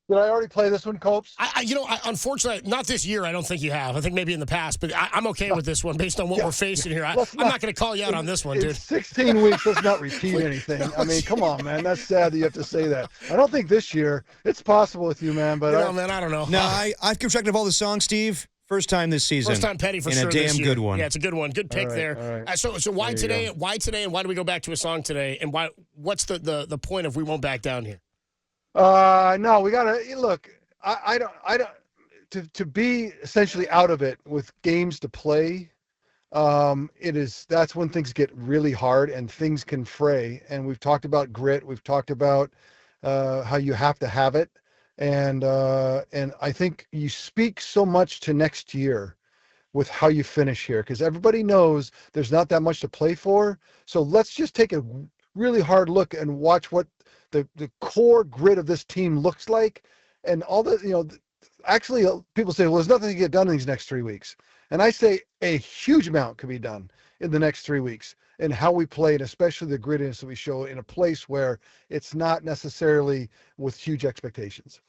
Did I already play this one, Copes? Unfortunately, not this year. I don't think you have. I think maybe in the past, but I'm okay with this one based on what we're facing here. I'm not going to call you out on this one, dude. 16 weeks. Let's not repeat anything. I mean, come on, man. That's sad that you have to say that. I don't think this year. It's possible with you, man. But man, I don't know. No, I've kept track of all the songs, Steve. First time this season. First time Petty for and sure. a damn this year. good one. Yeah, it's a good one. Good pick there. All right. So why today? Why today? And why do we go back to a song today? And what's the point of we won't back down here? No, we gotta look. I don't. To be essentially out of it with games to play, that's when things get really hard and things can fray. And we've talked about grit. We've talked about how you have to have it. And I think you speak so much to next year with how you finish here, because everybody knows there's not that much to play for. So let's just take a really hard look and watch what the core grit of this team looks like. And all the, actually people say, well, there's nothing to get done in these next 3 weeks. And I say a huge amount could be done in the next 3 weeks and how we play, and especially the grittiness that we show in a place where it's not necessarily with huge expectations.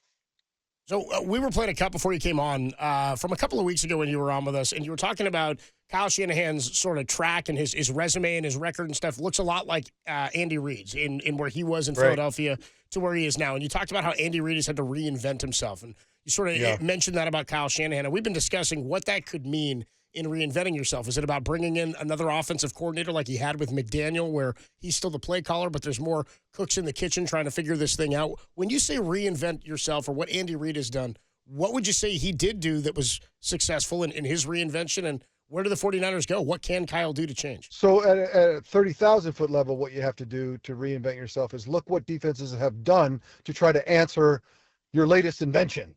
So we were playing a cut before you came on from a couple of weeks ago when you were on with us, and you were talking about Kyle Shanahan's sort of track and his resume and his record and stuff looks a lot like Andy Reid's in where he was in Philadelphia to where he is now. And you talked about how Andy Reid has had to reinvent himself, and you sort of mentioned that about Kyle Shanahan. And we've been discussing what that could mean in reinventing yourself. Is it about bringing in another offensive coordinator like he had with McDaniel, where he's still the play caller, but there's more cooks in the kitchen trying to figure this thing out? When you say reinvent yourself or what Andy Reid has done, what would you say he did do that was successful in his reinvention, and where do the 49ers go? What can Kyle do to change? So at a 30,000-foot level, what you have to do to reinvent yourself is look what defenses have done to try to answer your latest invention.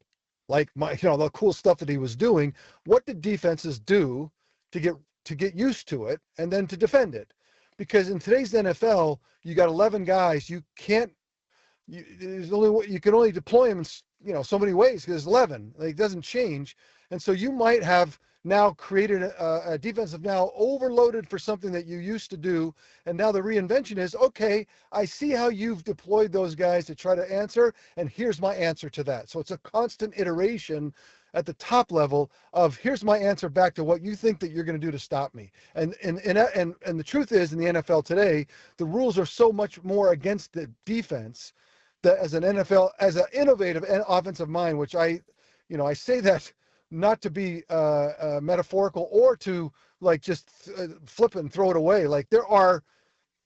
Like the cool stuff that he was doing. What did defenses do to get used to it and then to defend it? Because in today's NFL, you got 11 guys. You can only deploy them in so many ways because 11. Like, it doesn't change, and so you might have now created a defensive now overloaded for something that you used to do. And now the reinvention is, okay, I see how you've deployed those guys to try to answer, and here's my answer to that. So it's a constant iteration at the top level of here's my answer back to what you think that you're going to do to stop me. And the truth is, in the NFL today, the rules are so much more against the defense that as an innovative and offensive mind, which I say that not to be metaphorical or to just flip it and throw it away. Like, there are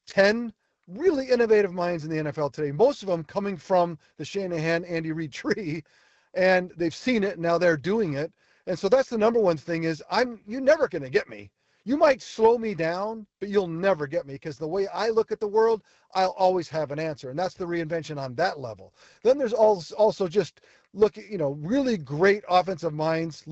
10 really innovative minds in the NFL today, most of them coming from the Shanahan, Andy Reid tree, and they've seen it and now they're doing it. And so that's the number one thing is you're never going to get me. You might slow me down, but you'll never get me, because the way I look at the world, I'll always have an answer. And that's the reinvention on that level. Then there's also just look at, really great offensive minds.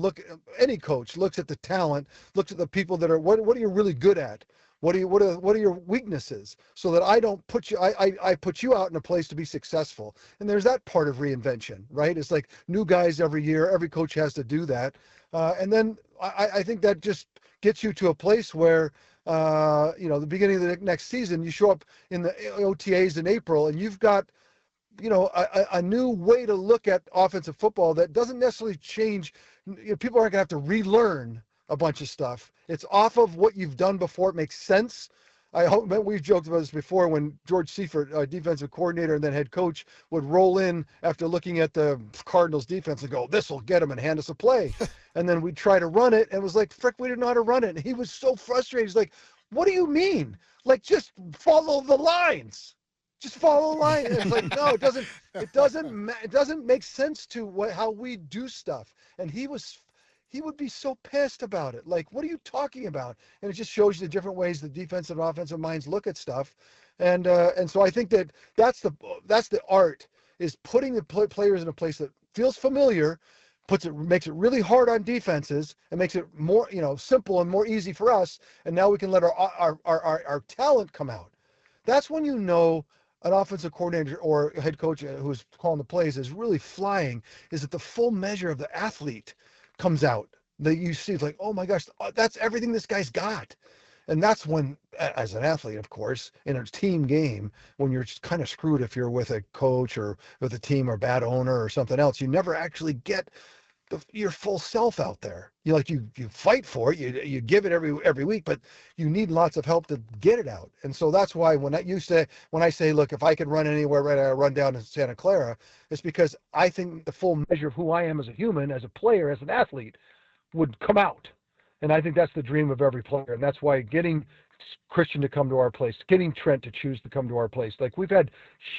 Any coach looks at the talent, looks at the people that are, what are you really good at? What are your weaknesses? So that I don't put you, I put you out in a place to be successful. And there's that part of reinvention, right? It's like new guys every year. Every coach has to do that. And then I think that just gets you to a place where, the beginning of the next season, you show up in the OTAs in April and you've got, a new way to look at offensive football that doesn't necessarily change. People aren't going to have to relearn a bunch of stuff. It's off of what you've done before. It makes sense. I hope we've joked about this before when George Seifert, defensive coordinator and then head coach, would roll in after looking at the Cardinals defense and go, this will get him, and hand us a play. And then we'd try to run it, and it was like, frick, we didn't know how to run it. And he was so frustrated. He's like, what do you mean? Like, just follow the lines. Just follow the line. And it's like, no, it doesn't make sense to how we do stuff. And he would be so pissed about it. Like, what are you talking about? And it just shows you the different ways the defensive and offensive minds look at stuff. And so I think that's the art, is putting the players in a place that feels familiar, makes it really hard on defenses, and makes it more, simple and more easy for us. And now we can let our talent come out. That's when an offensive coordinator or a head coach who's calling the plays is really flying, is that the full measure of the athlete comes out. That you see, it's like, oh my gosh, that's everything this guy's got. And that's when, as an athlete, of course, in a team game, when you're kind of screwed if you're with a coach or with a team or bad owner or something else, you never actually get your full self out there. You fight for it, you give it every week, but you need lots of help to get it out. And so that's why when I say, look, if I could run anywhere, right, I run down to Santa Clara, it's because I think the full measure of who I am as a human, as a player, as an athlete, would come out. And I think that's the dream of every player. And that's why getting Christian to come to our place, getting Trent to choose to come to our place. Like, we've had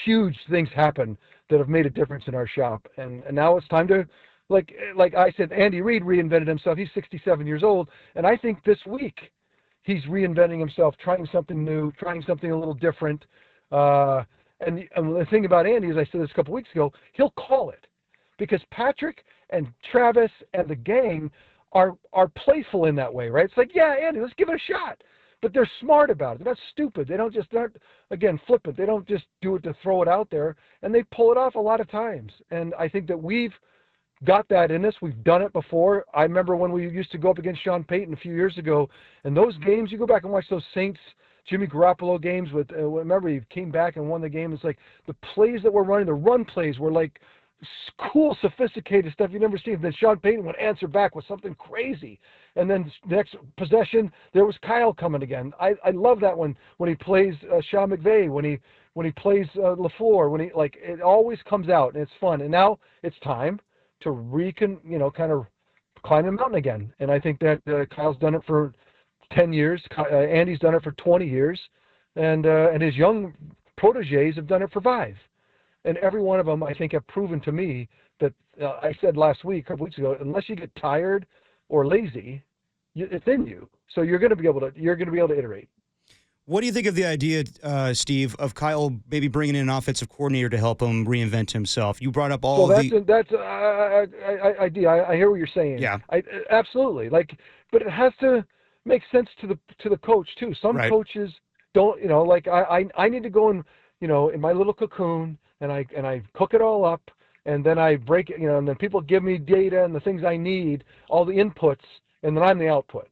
huge things happen that have made a difference in our shop. And now it's time to, like I said, Andy Reid reinvented himself. He's 67 years old. And I think this week he's reinventing himself, trying something new, trying something a little different. And the thing about Andy, as I said this a couple weeks ago, he'll call it. Because Patrick and Travis and the gang are playful in that way, right? It's like, yeah, Andy, let's give it a shot. But they're smart about it. They're not stupid. They don't again, flippant. They don't just do it to throw it out there. And they pull it off a lot of times. And I think that we've got that in us. We've done it before. I remember when we used to go up against Sean Payton a few years ago. And those games, you go back and watch those Saints Jimmy Garoppolo games with, remember he came back and won the game. It's like the plays that we're running, the run plays were like cool, sophisticated stuff you never seen. Then Sean Payton would answer back with something crazy. And then the next possession, there was Kyle coming again. I love that when he plays Sean McVay, when he plays LaFleur, it always comes out and it's fun. And now it's time to kind of climb the mountain again. And I think that Kyle's done it for 10 years. Andy's done it for 20 years. And his young proteges have done it for 5. And every one of them, I think, have proven to me that I said last week, a couple weeks ago, unless you get tired or lazy, it's in you. So you're going to be able to iterate. What do you think of the idea, Steve, of Kyle maybe bringing in an offensive coordinator to help him reinvent himself? You brought up all that's idea. I hear what you're saying. Yeah, absolutely. But it has to make sense to the coach too. Some coaches don't. I need to go in my little cocoon. And I cook it all up, and then I break it, and then people give me data and the things I need, all the inputs, and then I'm the output.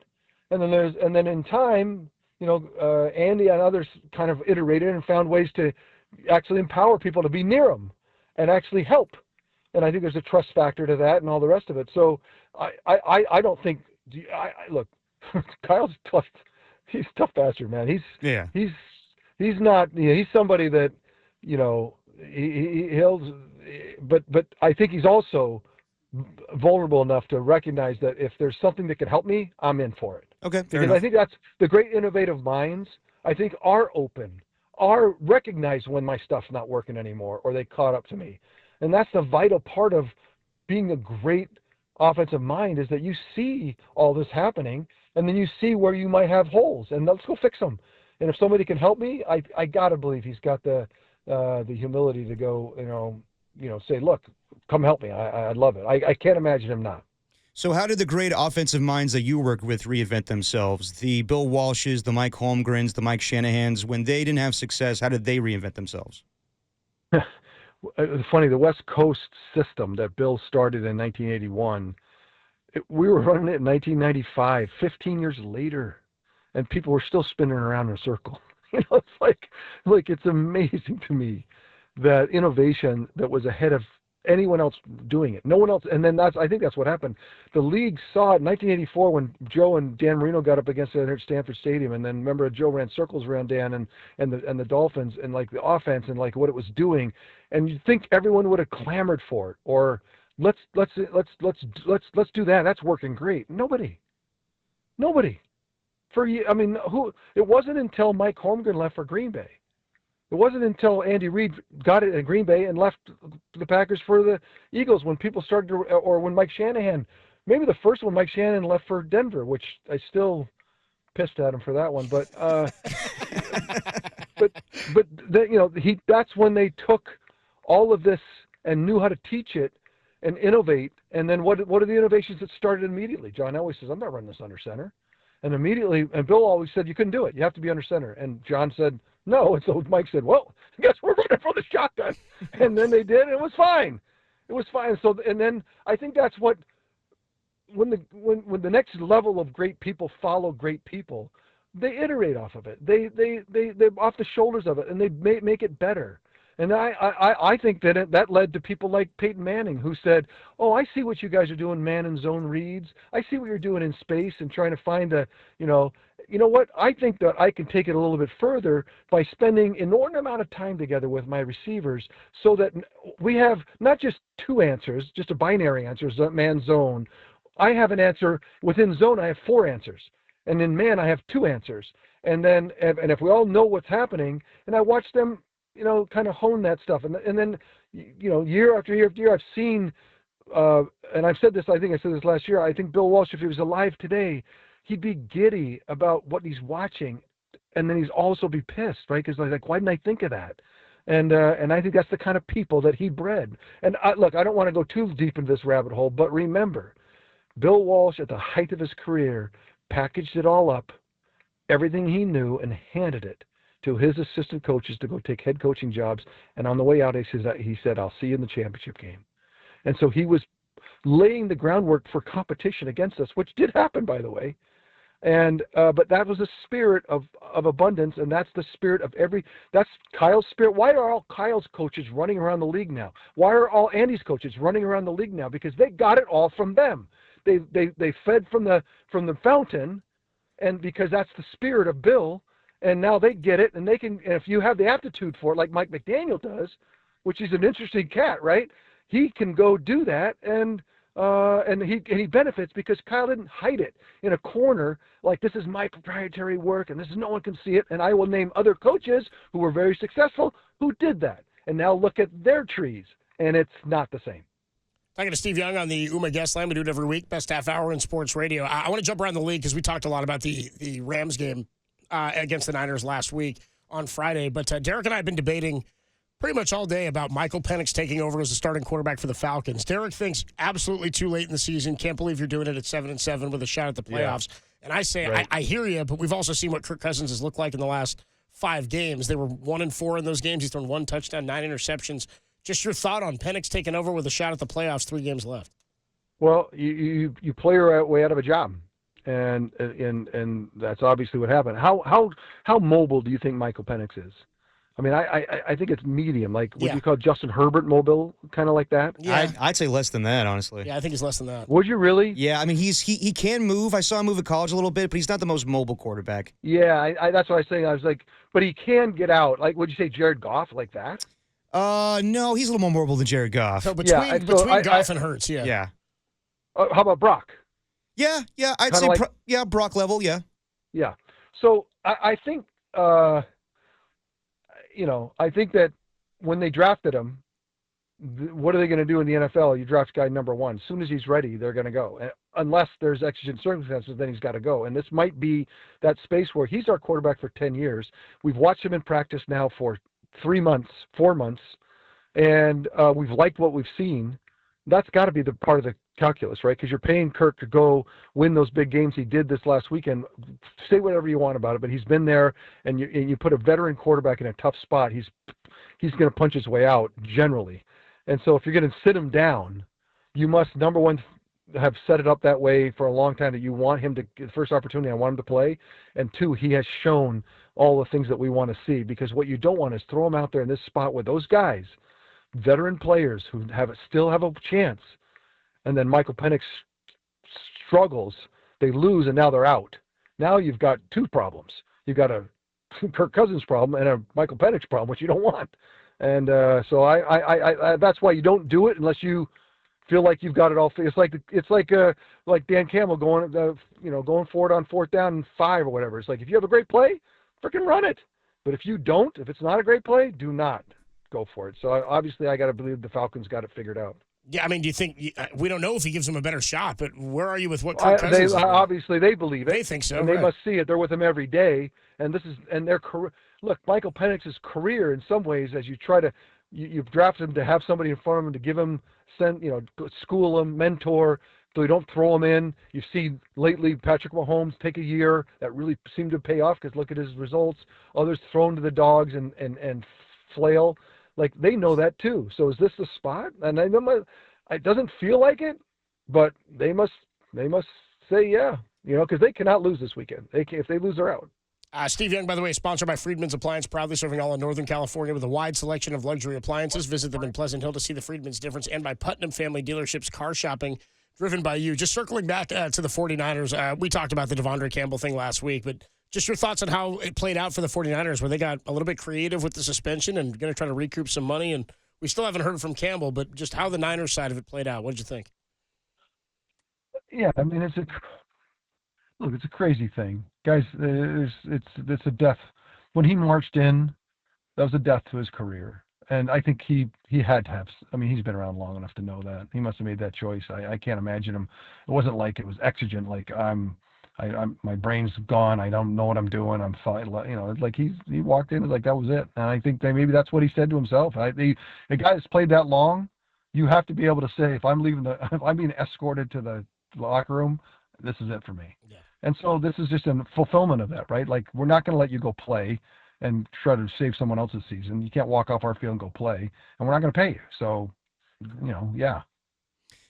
And then in time, Andy and others kind of iterated and found ways to actually empower people to be near them and actually help. And I think there's a trust factor to that and all the rest of it. So I don't think. Look, Kyle's tough. He's a tough bastard, man. He's not. He's somebody that but I think he's also vulnerable enough to recognize that if there's something that can help me, I'm in for it. Okay, because I think that's the great innovative minds. I think are recognize when my stuff's not working anymore or they caught up to me, and that's the vital part of being a great offensive mind is that you see all this happening and then you see where you might have holes and let's go fix them. And if somebody can help me, I gotta believe he's got the humility to go, say, look, come help me. I'd love it. I can't imagine him not. So how did the great offensive minds that you work with reinvent themselves? The Bill Walshes, the Mike Holmgrens, the Mike Shanahans, when they didn't have success, how did they reinvent themselves? It's funny, the West Coast system that Bill started in 1981, we were running it in 1995, 15 years later, and people were still spinning around in a circle. It's like it's amazing to me that innovation that was ahead of anyone else doing it. No one else. And then I think that's what happened. The league saw it in 1984 when Joe and Dan Marino got up against it at Stanford Stadium. And then remember Joe ran circles around Dan and the Dolphins and the offense and what it was doing. And you'd think everyone would have clamored for it or let's do that. That's working great. Nobody. It wasn't until Mike Holmgren left for Green Bay. It wasn't until Andy Reid got it at Green Bay and left the Packers for the Eagles when people started to, or when Mike Shanahan, maybe the first one, Mike Shanahan left for Denver, which I still pissed at him for that one. But that's when they took all of this and knew how to teach it and innovate. And then what are the innovations that started immediately? John always says, I'm not running this under center. And immediately, and Bill always said, you couldn't do it. You have to be under center. And John said, no. And so Mike said, well, I guess we're running for the shotgun. And then they did, and it was fine. So, and then I think that's what, when the next level of great people follow great people, they iterate off of it. They're off the shoulders of it, and they make it better. And I think that that led to people like Peyton Manning, who said, "Oh, I see what you guys are doing, man and zone reads. I see what you're doing in space and trying to find you know what? I think that I can take it a little bit further by spending inordinate amount of time together with my receivers, so that we have not just two answers, just a binary answer, man zone. I have an answer within zone. I have four answers, and in man I have two answers. And then if we all know what's happening, and I watch them, kind of hone that stuff. And then, year after year after year, I've seen, and I've said this, I think I said this last year, I think Bill Walsh, if he was alive today, he'd be giddy about what he's watching. And then he's also be pissed, right? Because like, why didn't I think of that? And I think that's the kind of people that he bred. And look, I don't want to go too deep into this rabbit hole, but remember, Bill Walsh at the height of his career packaged it all up, everything he knew, and handed it to his assistant coaches to go take head coaching jobs. And on the way out, he said, "I'll see you in the championship game." And so he was laying the groundwork for competition against us, which did happen, by the way. And but that was the spirit of abundance, and that's the spirit of that's Kyle's spirit. Why are all Kyle's coaches running around the league now? Why are all Andy's coaches running around the league now? Because they got it all from them. They fed from the fountain, and because that's the spirit of Bill. And now they get it, and they can. And if you have the aptitude for it, like Mike McDaniel does, which is an interesting cat, right? He can go do that, and he benefits because Kyle didn't hide it in a corner like this is my proprietary work, and no one can see it. And I will name other coaches who were very successful who did that, and now look at their trees, and it's not the same. Talking to Steve Young on the UMA Guest Line. We do it every week, best half hour in sports radio. I want to jump around the league because we talked a lot about the Rams game against the Niners last week on Friday. But Derek and I have been debating pretty much all day about Michael Penix taking over as the starting quarterback for the Falcons. Derek thinks absolutely too late in the season. Can't believe you're doing it at 7-7 with a shot at the playoffs. Yeah. And I say, right. I hear you, but we've also seen what Kirk Cousins has looked like in the last 5 games. They were 1-4 in those games. He's thrown 1 touchdown, 9 interceptions. Just your thought on Penix taking over with a shot at the playoffs, 3 games left. Well, you play your way out of a job. And that's obviously what happened. How mobile do you think Michael Penix is? I mean, I think it's medium. Like, would you call Justin Herbert mobile, kind of like that? Yeah, I'd say less than that, honestly. Yeah, I think he's less than that. Would you really? Yeah, I mean, he can move. I saw him move at college a little bit, but he's not the most mobile quarterback. Yeah, that's what I was saying. I was like, but he can get out. Like, would you say Jared Goff like that? No, he's a little more mobile than Jared Goff. So between Goff and Hurts, yeah. Yeah. How about Brock? Yeah, I'd say, Brock level, yeah. Yeah. So I think, I think that when they drafted him, what are they going to do in the NFL? You draft guy number 1. As soon as he's ready, they're going to go. Unless there's exigent circumstances, then he's got to go. And this might be that space where he's our quarterback for 10 years. We've watched him in practice now for 3 months, 4 months, and we've liked what we've seen. That's got to be the part of the calculus, right? Because you're paying Kirk to go win those big games he did this last weekend. Say whatever you want about it, but he's been there, and you put a veteran quarterback in a tough spot, he's going to punch his way out generally. And so if you're going to sit him down, you must, number one, have set it up that way for a long time that you want him to, the first opportunity, I want him to play. And 2, he has shown all the things that we want to see, because what you don't want is throw him out there in this spot with those guys, veteran players who still have a chance, and then Michael Penix struggles, they lose, and now they're out. Now you've got 2 problems. You've got a Kirk Cousins problem and a Michael Penix problem, which you don't want. And so I that's why you don't do it unless you feel like you've got it all. It's like Dan Campbell going for it on 4th down and 5 or whatever. It's like, if you have a great play, freaking run it. But if you don't, if it's not a great play, do not go for it. So obviously I got to believe the Falcons got it figured out. Yeah, I mean, do you think we don't know if he gives them a better shot, but where are you with what Kirk Cousins is? Obviously, they believe it. They think so, and they must see it. They're with him every day, and their career. Look, Michael Penix's career, in some ways, as you try to, you've drafted him to have somebody in front of him to give him, school him, mentor, so you don't throw him in. You've seen lately Patrick Mahomes take a year that really seemed to pay off because look at his results. Others thrown to the dogs and flail. Like, they know that too. So is this the spot? And I know it doesn't feel like it, but they must say yeah, because they cannot lose this weekend. If they lose, they're out. Steve Young, by the way, sponsored by Friedman's Appliance, proudly serving all of Northern California with a wide selection of luxury appliances. Visit them in Pleasant Hill to see the Friedman's difference, and by Putnam Family Dealerships car shopping, driven by you. Just circling back to the 49ers, we talked about the DeAndre Campbell thing last week, but just your thoughts on how it played out for the 49ers, where they got a little bit creative with the suspension and going to try to recoup some money. And we still haven't heard from Campbell, but just how the Niners side of it played out. What did you think? Yeah, I mean, it's a crazy thing, guys. It's a death. When he marched in, that was a death to his career, and I think he had to have. I mean, he's been around long enough to know that he must have made that choice. I can't imagine him. It wasn't like it was exigent, like I'm my brain's gone. I don't know what I'm doing. I'm fine. You know, like he walked in, like that was it. And I think that maybe that's what he said to himself. A guy that's played that long, you have to be able to say, if I'm being escorted to the locker room, this is it for me. Yeah. And so this is just a fulfillment of that, right? Like, we're not going to let you go play and try to save someone else's season. You can't walk off our field and go play, and we're not going to pay you. So, yeah.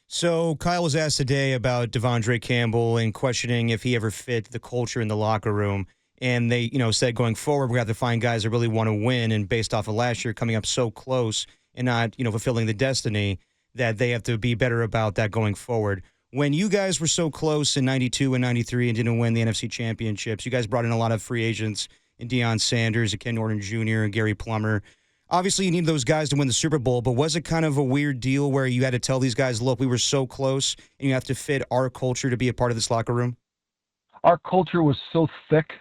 So Kyle was asked today about DeAndre Campbell and questioning if he ever fit the culture in the locker room. And they, said going forward, we have to find guys that really want to win. And based off of last year coming up so close and not, fulfilling the destiny, that they have to be better about that going forward. When you guys were so close in 92 and 93 and didn't win the NFC championships, you guys brought in a lot of free agents in Deion Sanders, Ken Norton Jr., and Gary Plummer. Obviously, you need those guys to win the Super Bowl, but was it kind of a weird deal where you had to tell these guys, look, we were so close, and you have to fit our culture to be a part of this locker room? Our culture was so thick.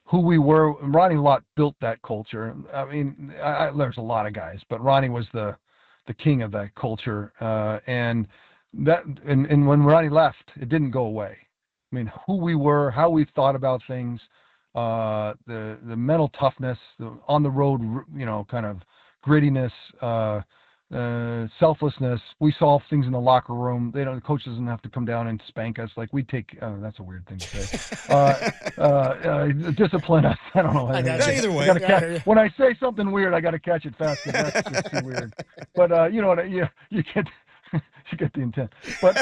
Who we were, Ronnie Lott built that culture. I mean, there's a lot of guys, but Ronnie was the king of that culture. And when Ronnie left, it didn't go away. I mean, who we were, how we thought about things, the mental toughness, the on the road, kind of grittiness, selflessness. We solve things in the locker room. The coach doesn't have to come down and spank us. Like, we take. That's a weird thing to say. Discipline us. I don't know. Either way, when I say something weird, I got to catch it fast. That's just too weird. But you know what? You get. You get the intent, but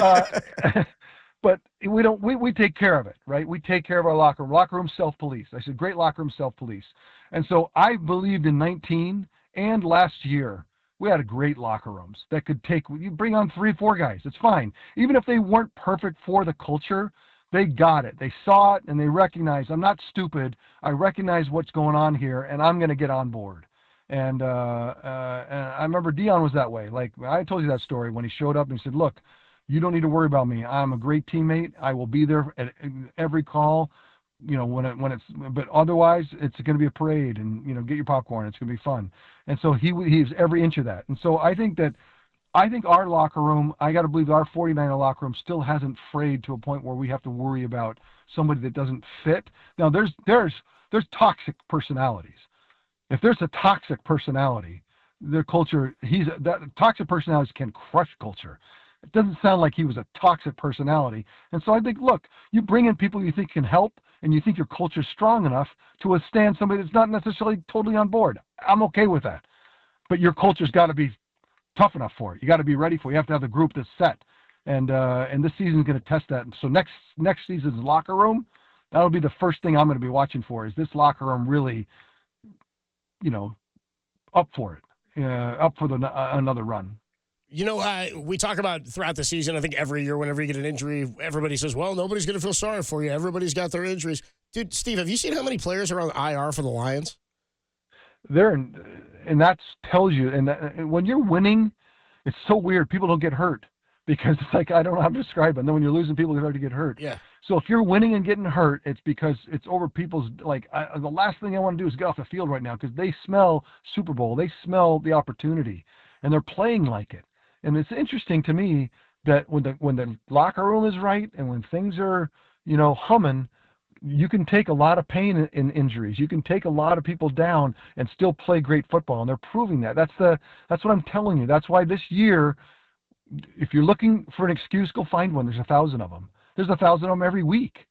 we take care of it, right? We take care of our locker room self-police. I said, great locker room self-police. And so I believed in 19 and last year, we had a great locker rooms that could you bring on 3-4 guys. It's fine. Even if they weren't perfect for the culture, they got it. They saw it and they recognized, I'm not stupid. I recognize what's going on here and I'm going to get on board. And I remember Deion was that way. Like, I told you that story when he showed up and he said, look, you don't need to worry about me. I'm a great teammate. I will be there at every call, but otherwise it's going to be a parade and, get your popcorn. It's going to be fun. And so he's every inch of that. And so I think our locker room, I got to believe our 49er locker room still hasn't frayed to a point where we have to worry about somebody that doesn't fit. Now there's toxic personalities. If there's a toxic personality, their culture, toxic personalities can crush culture. It doesn't sound like he was a toxic personality. And so I think, look, you bring in people you think can help and you think your culture's strong enough to withstand somebody that's not necessarily totally on board. I'm okay with that. But your culture's got to be tough enough for it. You got to be ready for it. You have to have the group that's set. And this season's going to test that. And so next season's locker room, that'll be the first thing I'm going to be watching for, is this locker room really up for it, up for another run. We talk about throughout the season, I think every year whenever you get an injury, everybody says, well, nobody's going to feel sorry for you. Everybody's got their injuries. Dude, Steve, have you seen how many players are on IR for the Lions? And that tells you, and when you're winning, it's so weird. People don't get hurt because it's like, I don't know how to describe it. And then when you're losing, people start to get hurt. Yeah. So if you're winning and getting hurt, it's because it's over people's, the last thing I want to do is get off the field right now because they smell Super Bowl. They smell the opportunity, and they're playing like it. And it's interesting to me that when the locker room is right and when things are, humming, you can take a lot of pain in injuries. You can take a lot of people down and still play great football, and they're proving that. That's what I'm telling you. That's why this year, if you're looking for an excuse, go find one. There's 1,000 of them. There's 1,000 of them every week.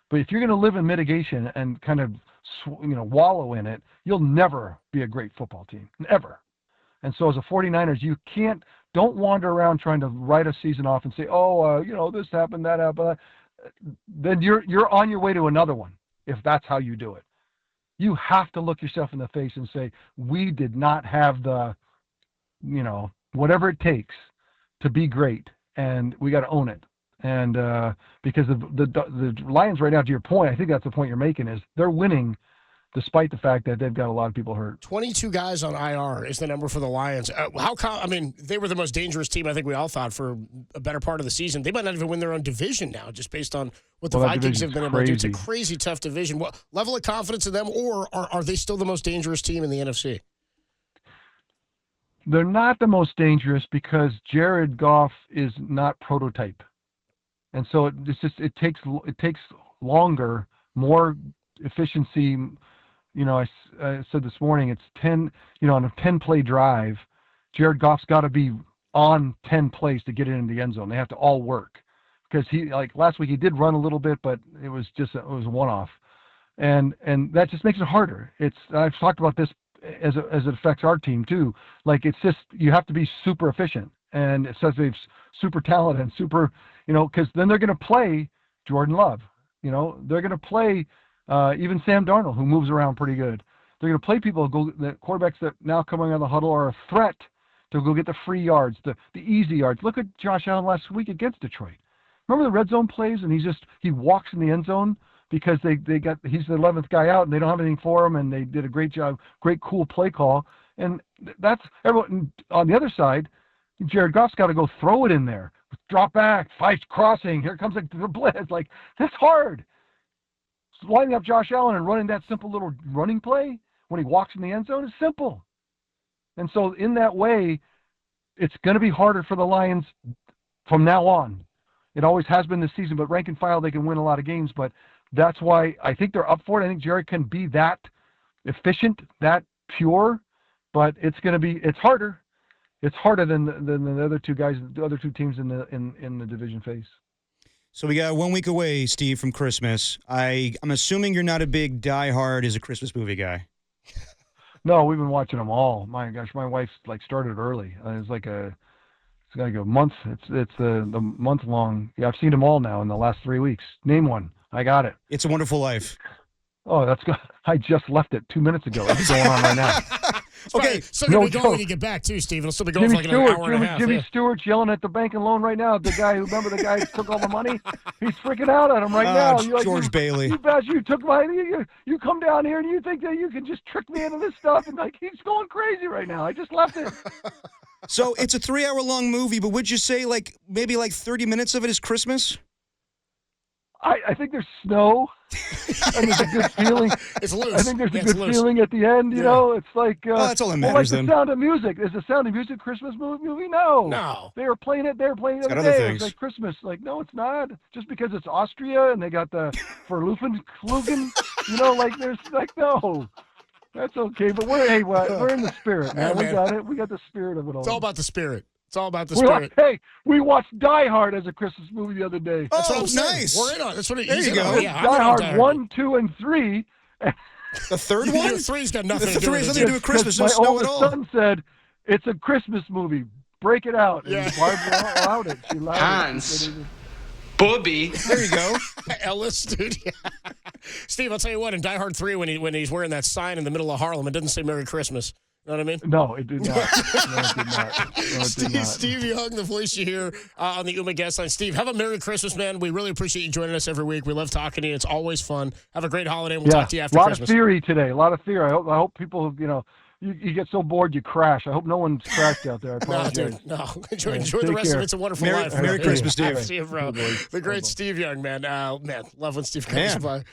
But if you're going to live in mitigation and kind of, wallow in it, you'll never be a great football team, never. And so as a 49ers, don't wander around trying to write a season off and say, this happened, that happened. Then you're on your way to another one. if that's how you do it. You have to look yourself in the face and say, we did not have the, whatever it takes to be great, and we got to own it. And because the Lions right now, to your point, I think that's the point you're making, is they're winning despite the fact that they've got a lot of people hurt. 22 guys on IR is the number for the Lions. They were the most dangerous team, I think we all thought, for a better part of the season. They might not even win their own division now, just based on what the Vikings have been able to do. It's a crazy tough division. What level of confidence in them, or are they still the most dangerous team in the NFC? They're not the most dangerous because Jared Goff is not prototype. And so it takes longer, more efficiency. I said this morning, it's 10, on a 10-play drive, Jared Goff's got to be on 10 plays to get it in the end zone. They have to all work, because last week he did run a little bit, but it was a one-off. And that just makes it harder. I've talked about this as it affects our team too. It's just, you have to be super efficient, and it says they've super talented and super, because then they're going to play Jordan Love. They're going to play even Sam Darnold, who moves around pretty good. They're going to play people the quarterbacks that now coming out of the huddle are a threat to go get the free yards, the easy yards. Look at Josh Allen last week against Detroit. Remember the red zone plays, and he walks in the end zone because he's the 11th guy out and they don't have anything for him, and they did a great job, great cool play call. And that's everyone on the other side. Jared Goff's got to go throw it in there, drop back, fight crossing. Here comes the blitz. That's hard. Lining up Josh Allen and running that simple little running play when he walks in the end zone is simple. And so in that way, it's going to be harder for the Lions from now on. It always has been this season, but rank and file, they can win a lot of games. But that's why I think they're up for it. I think Jared can be that efficient, that pure, but it's harder. It's harder than the other two guys, the other two teams in the division face. So we got 1 week away, Steve, from Christmas. I'm assuming you're not a big Die Hard as a Christmas movie guy. No, we've been watching them all. My gosh, my wife started early. It's like a month. It's the month long. Yeah, I've seen them all now in the last 3 weeks. Name one. I got it. It's a Wonderful Life. Oh, that's good. I just left it 2 minutes ago. It's going on right now. Okay, so it'll be going when you get back too, Steve. It'll still be going for an hour and a half. Jimmy Stewart's yelling at the bank and loan right now. The guy who took all the money? He's freaking out at him right now. George Bailey. You took my. You come down here and you think that you can just trick me into this stuff, and he's going crazy right now. I just left it. So it's a 3-hour-long movie, but would you say maybe 30 minutes of it is Christmas? I think there's snow, and there's a good feeling. It's loose. I think there's a good feeling at the end. It's like that's all that matters. The Sound of Music. Is the Sound of Music Christmas movie? No. No. They were playing it. They were playing it the other day. It's like Christmas. No, it's not. Just because it's Austria and they got the Verlufen, there's no. That's okay, but we're in the spirit, man. We got it. We got the spirit of it all. It's all about the spirit. It's all about the spirit. We watched Die Hard as a Christmas movie the other day. That's what I'm saying. Nice. We're in on it. That's what it There is. you go. Yeah, Die Hard 1, 2, and 3. The third one? Three's got nothing The to do with it. three has nothing to do with Christmas. No My snow at all. oldest son said, it's a Christmas movie. Break it out. And Barb allowed it. She allowed Hans. it. Bobby. There you go. Ellis, dude. Steve, I'll tell you what, in Die Hard 3, when he's wearing that sign in the middle of Harlem, it doesn't say Merry Christmas. You know what I mean? No, it did not. No, it did not. Steve Young, the voice you hear on the Uma guest line. Steve, have a Merry Christmas, man. We really appreciate you joining us every week. We love talking to you. It's always fun. Have a great holiday, and we'll talk to you after Christmas. A lot of theory today. A lot of theory. I hope people, you get so bored you crash. I hope no one's crashed out there. I apologize. No. Enjoy the rest of It's a Wonderful Life. Merry Christmas, Steve. See you, bro. The great Steve Young, man. Man, love when Steve comes by.